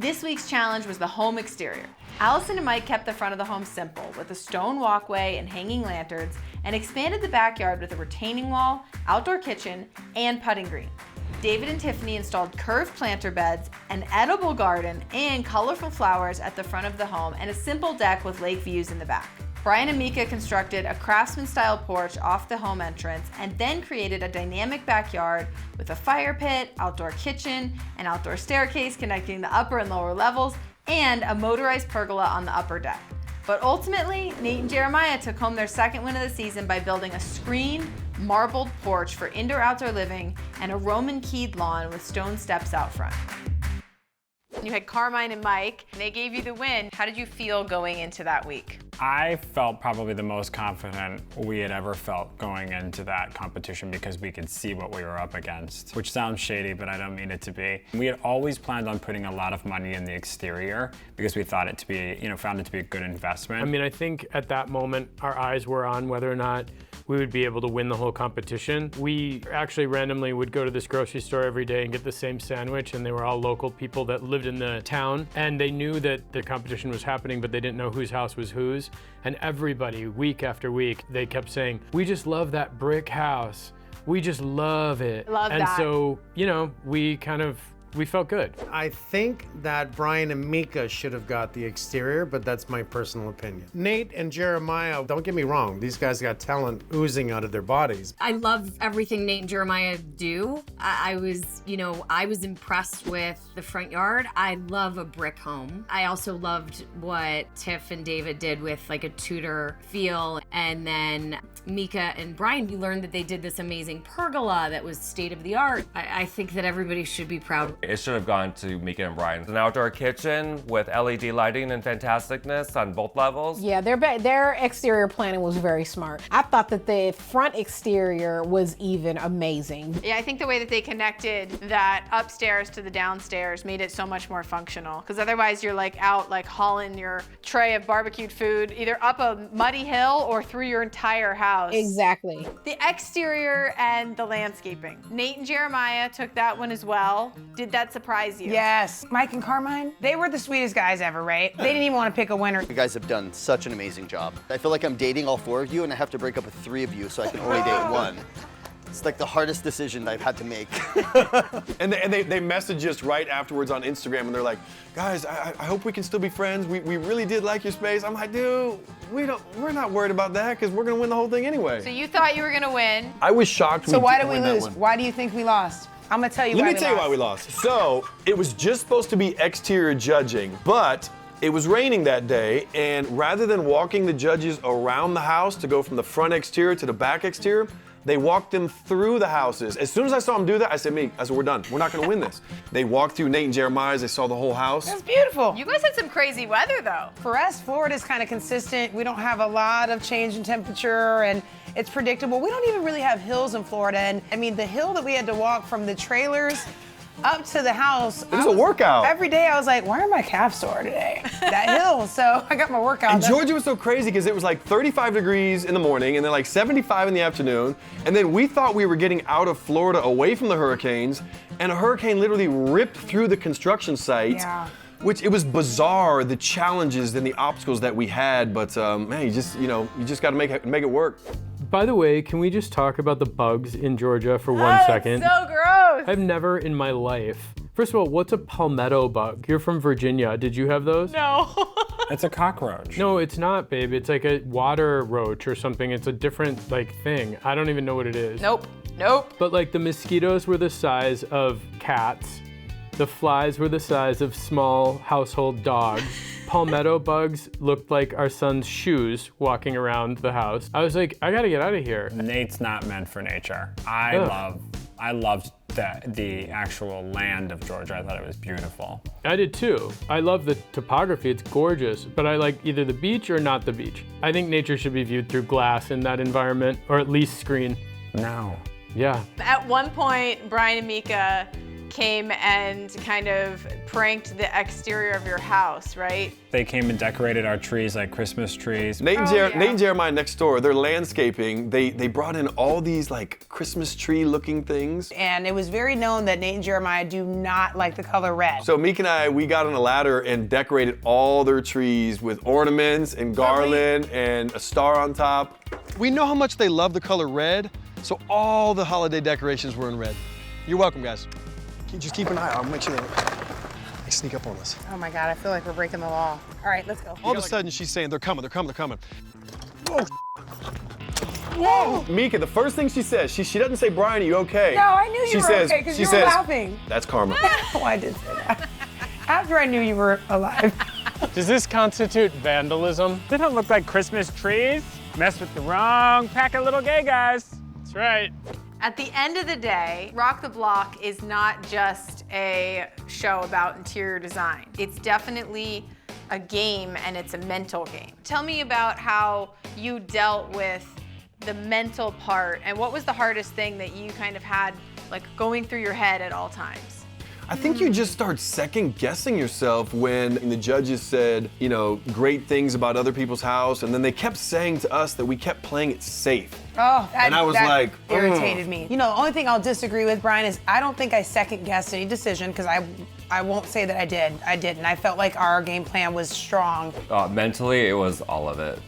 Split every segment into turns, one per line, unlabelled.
This week's challenge was the home exterior. Allison and Mike kept the front of the home simple with a stone walkway and hanging lanterns and expanded the backyard with a retaining wall, outdoor kitchen, and putting green. David and Tiffany installed curved planter beds, an edible garden, and colorful flowers at the front of the home and a simple deck with lake views in the back. Brian and Mika constructed a craftsman-style porch off the home entrance and then created a dynamic backyard with a fire pit, outdoor kitchen, an outdoor staircase connecting the upper and lower levels, and a motorized pergola on the upper deck. But ultimately, Nate and Jeremiah took home their second win of the season by building a screened, marbled porch for indoor-outdoor living and a Roman-keyed lawn with stone steps out front. You had Carmine and Mike, and they gave you the win. How did you feel going into that week?
I felt probably the most confident we had ever felt going into that competition because we could see what we were up against, which sounds shady, but I don't mean it to be. We had always planned on putting a lot of money in the exterior because we thought it to be, found it to be a good investment.
I mean, I think at that moment, our eyes were on whether or not we would be able to win the whole competition. We actually randomly would go to this grocery store every day and get the same sandwich, and they were all local people that lived in the town, and they knew that the competition was happening, but they didn't know whose house was whose. And everybody, week after week, they kept saying, "We just love that brick house. We just love it."
Love
and
that.
so, we felt good.
I think that Brian and Mika should have got the exterior, but that's my personal opinion. Nate and Jeremiah, don't get me wrong, these guys got talent oozing out of their bodies.
I love everything Nate and Jeremiah do. I was impressed with the front yard. I love a brick home. I also loved what Tiff and David did with like a Tudor feel. And then Mika and Brian, you learned that they did this amazing pergola that was state of the art. I think that everybody should be proud.
It should have gone to Mika and Brian. An outdoor kitchen with LED lighting and fantasticness on both levels.
Yeah, their exterior planning was very smart. I thought that the front exterior was even amazing.
Yeah, I think the way that they connected that upstairs to the downstairs made it so much more functional. Because otherwise you're like out like hauling your tray of barbecued food either up a muddy hill or through your entire house.
Exactly.
The exterior and the landscaping. Nate and Jeremiah took that one as well. Did that surprise you?
Yes. Mike and Carmine, they were the sweetest guys ever, right? They didn't even want to pick a winner.
You guys have done such an amazing job. I feel like I'm dating all four of you and I have to break up with three of you so I can only date one. It's like the hardest decision I've had to make.
and they message us right afterwards on Instagram and they're like, guys, I hope we can still be friends. We really did like your space. I'm like, dude, we're not worried about that because we're gonna win the whole thing anyway.
So you thought you were gonna win.
I was shocked.
So why did we lose? Why do you think we lost? I'm gonna tell you why we lost.
Let me tell you why we lost. So it was just supposed to be exterior judging, but it was raining that day, and rather than walking the judges around the house to go from the front exterior to the back exterior, they walked them through the houses. As soon as I saw them do that, I said, we're done. We're not gonna win this. They walked through Nate and Jeremiah's, they saw the whole house.
That's beautiful.
You guys had some crazy weather though.
For us, Florida's kind of consistent. We don't have a lot of change in temperature and it's predictable. We don't even really have hills in Florida. And I mean, the hill that we had to walk from the trailers up to the house.
It was a workout.
Every day I was like, why are my calves sore today? That hill, so I got my workout.
And Georgia was so crazy because it was like 35 degrees in the morning and then like 75 in the afternoon. And then we thought we were getting out of Florida away from the hurricanes, and a hurricane literally ripped through the construction site.
Yeah.
Which it was bizarre, the challenges and the obstacles that we had, but man, you just got to make it work.
By the way, can we just talk about the bugs in Georgia for 1 second?
So gross.
I've never in my life. First of all, what's a palmetto bug? You're from Virginia. Did you have those?
No.
It's a cockroach.
No, it's not, babe. It's like a water roach or something. It's a different thing. I don't even know what it is.
Nope.
But like the mosquitoes were the size of cats. The flies were the size of small household dogs. Palmetto bugs looked like our son's shoes walking around the house. I was like, I gotta get out of here.
Nate's not meant for nature. I loved the actual land of Georgia. I thought it was beautiful.
I did too. I love the topography, it's gorgeous, but I like either the beach or not the beach. I think nature should be viewed through glass in that environment, or at least screen.
No.
Yeah.
At one point, Brian and Mika came and kind of pranked the exterior of your house, right?
They came and decorated our trees like Christmas trees.
Nate and Jeremiah next door, they're landscaping. They brought in all these like Christmas tree looking things.
And it was very known that Nate and Jeremiah do not like the color red.
So Meek and I, we got on a ladder and decorated all their trees with ornaments and garland and a star on top.
We know how much they love the color red, so all the holiday decorations were in red. You're welcome, guys. Just keep an eye out. I'll make sure they sneak up on us.
Oh my God, I feel like we're breaking the law. All right, let's go.
All of a sudden, she's saying, they're coming, they're coming, they're coming.
Whoa.
Whoa! Mika, the first thing she says, she doesn't say, Brian, are you okay?
No, I knew you were okay because you were laughing.
That's karma.
Oh, I did say that. After I knew you were alive.
Does this constitute vandalism?
They don't look like Christmas trees. Mess with the wrong pack of little gay guys.
That's right.
At the end of the day, Rock the Block is not just a show about interior design. It's definitely a game, and it's a mental game. Tell me about how you dealt with the mental part, and what was the hardest thing that you kind of had like going through your head at all times?
I think you just start second guessing yourself when the judges said, you know, great things about other people's house, and then they kept saying to us that we kept playing it safe.
Oh,
and I was like,
irritated me. You know, the only thing I'll disagree with, Brian, is I don't think I second guessed any decision, because I won't say that I did. I didn't. I felt like our game plan was strong.
Mentally, it was all of it.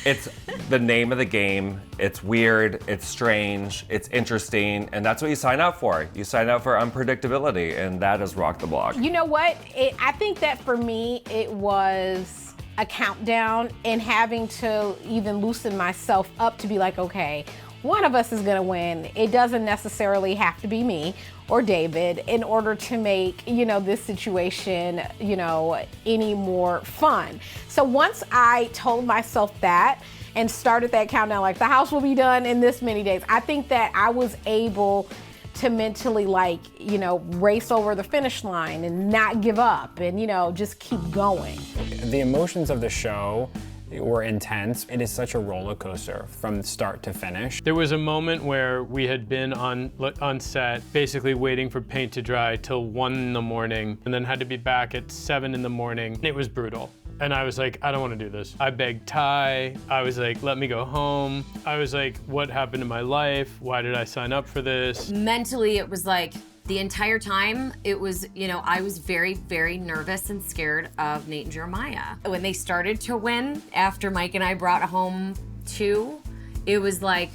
It's the name of the game. It's weird, it's strange, it's interesting, and that's what you sign up for. You sign up for unpredictability, and that is Rock the Block.
You know what? I think that for me, it was a countdown and having to even loosen myself up to be like, okay, one of us is gonna win. It doesn't necessarily have to be me or David in order to make, you know, this situation, you know, any more fun. So once I told myself that and started that countdown, like the house will be done in this many days, I think that I was able to mentally, like, you know, race over the finish line and not give up and, you know, just keep going.
The emotions of the show were intense. It is such a roller coaster from start to finish.
There was a moment where we had been on set, basically waiting for paint to dry till 1 in the morning, and then had to be back at 7 in the morning. It was brutal. And I was like, I don't want to do this. I begged Ty. I was like, let me go home. I was like, what happened in my life? Why did I sign up for this?
Mentally, it was like, the entire time, it was, you know, I was very, very nervous and scared of Nate and Jeremiah. When they started to win, after Mike and I brought home 2, it was like,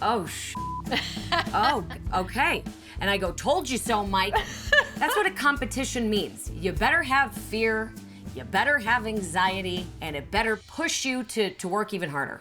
oh, oh, okay. And I go, told you so, Mike. That's what a competition means. You better have fear, you better have anxiety, and it better push you to work even harder.